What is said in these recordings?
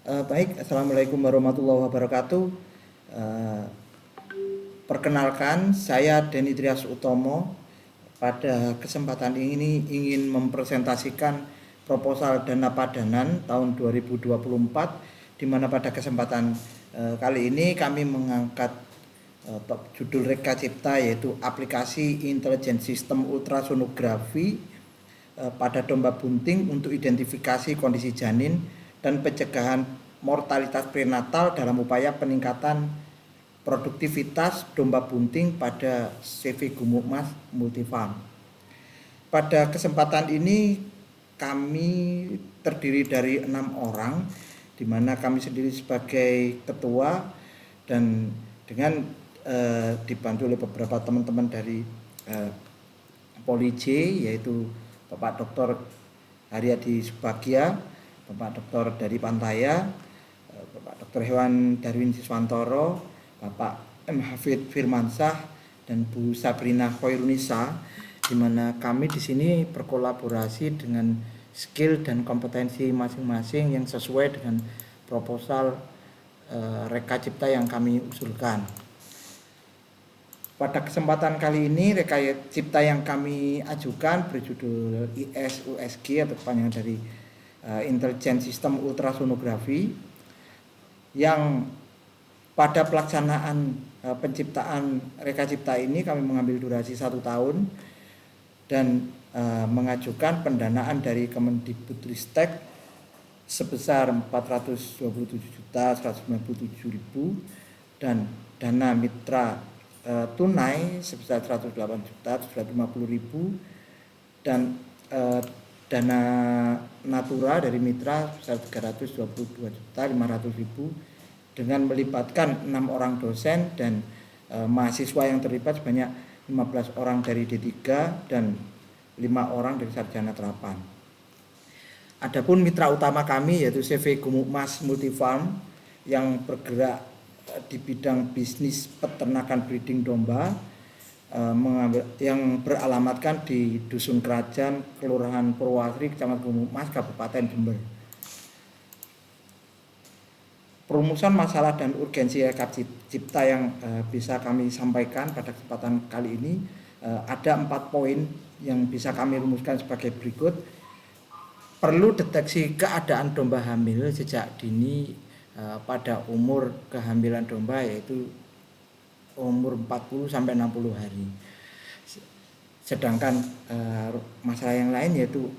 Baik, Assalamualaikum warahmatullahi wabarakatuh. Eh, Perkenalkan, saya Denny Trias Utomo. Pada kesempatan ini ingin mempresentasikan proposal dana padanan tahun 2024, di mana pada kesempatan kali ini kami mengangkat judul Reka Cipta, yaitu aplikasi intelijen sistem ultrasonografi pada domba bunting untuk identifikasi kondisi janin dan pencegahan mortalitas prenatal dalam upaya peningkatan produktivitas domba bunting pada CV Gumukmas Multifarm. Pada kesempatan ini kami terdiri dari 6 orang, di mana kami sendiri sebagai ketua dan dengan dibantu oleh beberapa teman-teman dari Poli J, yaitu Bapak Dr. Haryadi Subagia, Bapak Dr. dari Pantaya, Bapak Dr. Hewan Darwin Siswantoro, Bapak M. Hafid Firmansyah, dan Bu Sabrina Khoirunisa, di mana kami di sini berkolaborasi dengan skill dan kompetensi masing-masing yang sesuai dengan proposal Reka Cipta yang kami usulkan. Pada kesempatan kali ini, Reka Cipta yang kami ajukan berjudul IS-USG atau kepanjangan dari Intelijen Sistem Ultrasonografi, yang pada pelaksanaan penciptaan Reka Cipta ini kami mengambil durasi 1 tahun dan mengajukan pendanaan dari Kemendikbudristek sebesar 427.197.000 dan dana mitra tunai sebesar 108.750.000 dan dana natura dari mitra sebesar 322.500.000 dengan melibatkan 6 orang dosen dan mahasiswa yang terlibat sebanyak 15 orang dari D3 dan 5 orang dari sarjana terapan. Adapun mitra utama kami yaitu CV Gumukmas Multifarm yang bergerak di bidang bisnis peternakan breeding domba, yang beralamatkan di Dusun Kerajaan, Kelurahan Purwasri, Kecamatan Gumukmas, Kabupaten Jember. Perumusan masalah dan urgensi Reka Cipta yang bisa kami sampaikan pada kesempatan kali ini, ada 4 poin yang bisa kami rumuskan sebagai berikut. Perlu deteksi keadaan domba hamil sejak dini pada umur kehamilan domba, yaitu umur 40 sampai 60 hari. Sedangkan masalah yang lain yaitu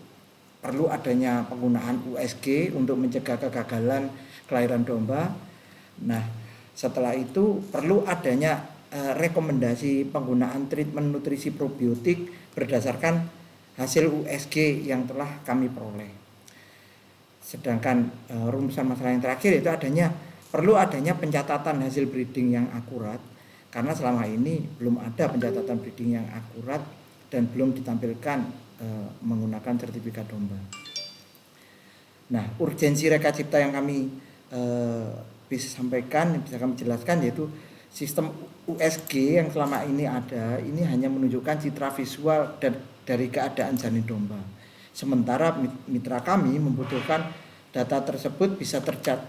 perlu adanya penggunaan USG untuk mencegah kegagalan kelahiran domba. Nah, setelah itu perlu adanya rekomendasi penggunaan treatment nutrisi probiotik berdasarkan hasil USG yang telah kami peroleh. Sedangkan rumusan masalah yang terakhir itu perlu adanya pencatatan hasil breeding yang akurat, karena selama ini belum ada pencatatan breeding yang akurat dan belum ditampilkan menggunakan sertifikat domba. Nah, urgensi Reka Cipta yang kami bisa sampaikan, bisa kami jelaskan, yaitu sistem USG yang selama ini ada, ini hanya menunjukkan citra visual dari keadaan janin domba. Sementara mitra kami membutuhkan data tersebut bisa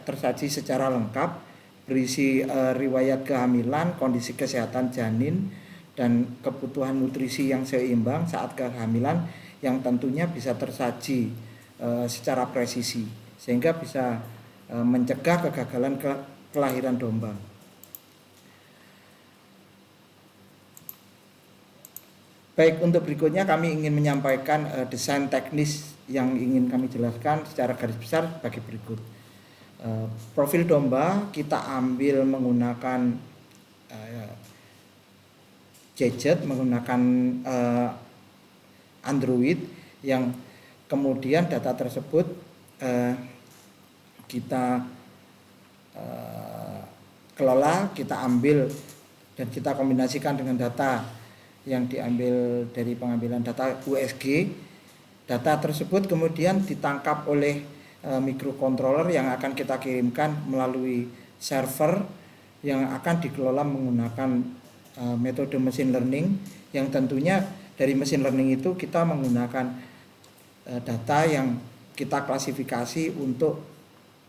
tersaji secara lengkap, berisi riwayat kehamilan, kondisi kesehatan janin, dan kebutuhan nutrisi yang seimbang saat kehamilan, yang tentunya bisa tersaji secara presisi sehingga bisa mencegah kegagalan kelahiran domba. Baik, untuk berikutnya kami ingin menyampaikan desain teknis yang ingin kami jelaskan secara garis besar sebagai berikut. Profil domba kita ambil menggunakan gadget, menggunakan Android, yang kemudian data tersebut kita kelola, kita ambil dan kita kombinasikan dengan data yang diambil dari pengambilan data USG. Data tersebut kemudian ditangkap oleh microcontroller yang akan kita kirimkan melalui server yang akan dikelola menggunakan metode machine learning, yang tentunya dari machine learning itu kita menggunakan data yang kita klasifikasi untuk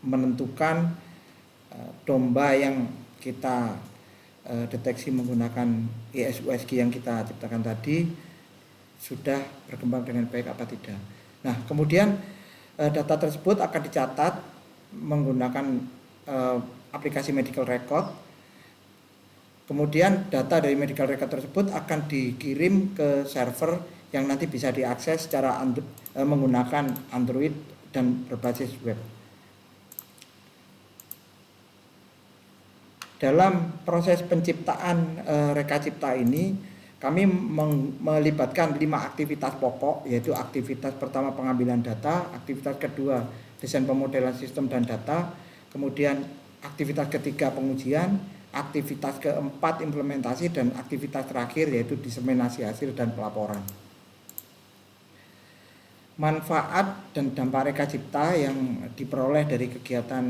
menentukan domba yang kita deteksi menggunakan ISUSG yang kita ciptakan tadi sudah berkembang dengan baik apa tidak. Nah, kemudian data tersebut akan dicatat menggunakan aplikasi medical record. Kemudian data dari medical record tersebut akan dikirim ke server yang nanti bisa diakses secara menggunakan Android dan berbasis web. Dalam proses penciptaan Reka Cipta ini, kami melibatkan 5 aktivitas pokok, yaitu aktivitas pertama pengambilan data, aktivitas kedua desain pemodelan sistem dan data, kemudian aktivitas ketiga pengujian, aktivitas keempat implementasi, dan aktivitas terakhir yaitu diseminasi hasil dan pelaporan. Manfaat dan dampak Reka Cipta yang diperoleh dari kegiatan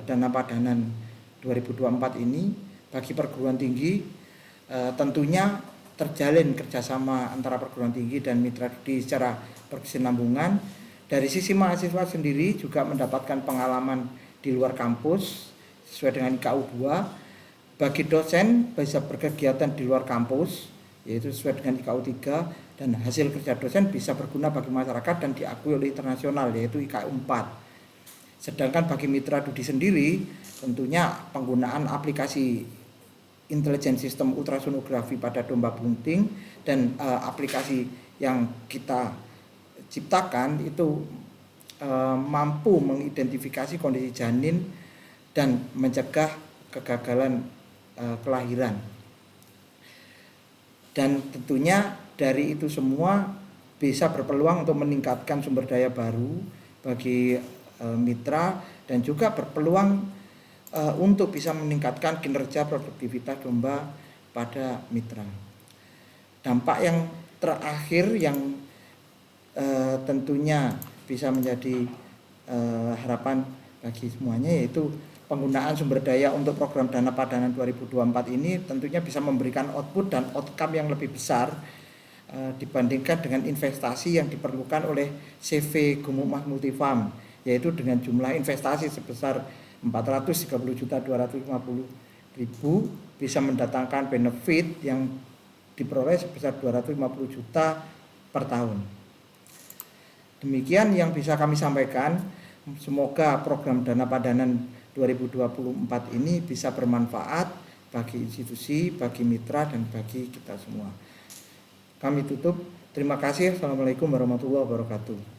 Dana Padanan 2024 ini bagi perguruan tinggi tentunya terjalin kerjasama antara perguruan tinggi dan mitra studi secara berkesinambungan. Dari sisi mahasiswa sendiri juga mendapatkan pengalaman di luar kampus sesuai dengan IKU 2. Bagi dosen bisa berkegiatan di luar kampus yaitu sesuai dengan IKU 3, dan hasil kerja dosen bisa berguna bagi masyarakat dan diakui oleh internasional yaitu IKU 4. Sedangkan bagi mitra studi sendiri tentunya penggunaan aplikasi intelijen sistem ultrasonografi pada domba bunting dan aplikasi yang kita ciptakan itu mampu mengidentifikasi kondisi janin dan mencegah kegagalan kelahiran. Dan tentunya dari itu semua bisa berpeluang untuk meningkatkan sumber daya baru bagi mitra dan juga berpeluang untuk bisa meningkatkan kinerja produktivitas domba pada mitra. Dampak yang terakhir yang tentunya bisa menjadi harapan bagi semuanya yaitu penggunaan sumber daya untuk program Dana Padanan 2024 ini tentunya bisa memberikan output dan outcome yang lebih besar dibandingkan dengan investasi yang diperlukan oleh CV Gumukmas Multifarm, yaitu dengan jumlah investasi sebesar 430.250.000 bisa mendatangkan benefit yang diperoleh sebesar 250 juta per tahun. Demikian yang bisa kami sampaikan. Semoga program Dana Padanan 2024 ini bisa bermanfaat bagi institusi, bagi mitra, dan bagi kita semua. Kami tutup. Terima kasih. Assalamualaikum warahmatullahi wabarakatuh.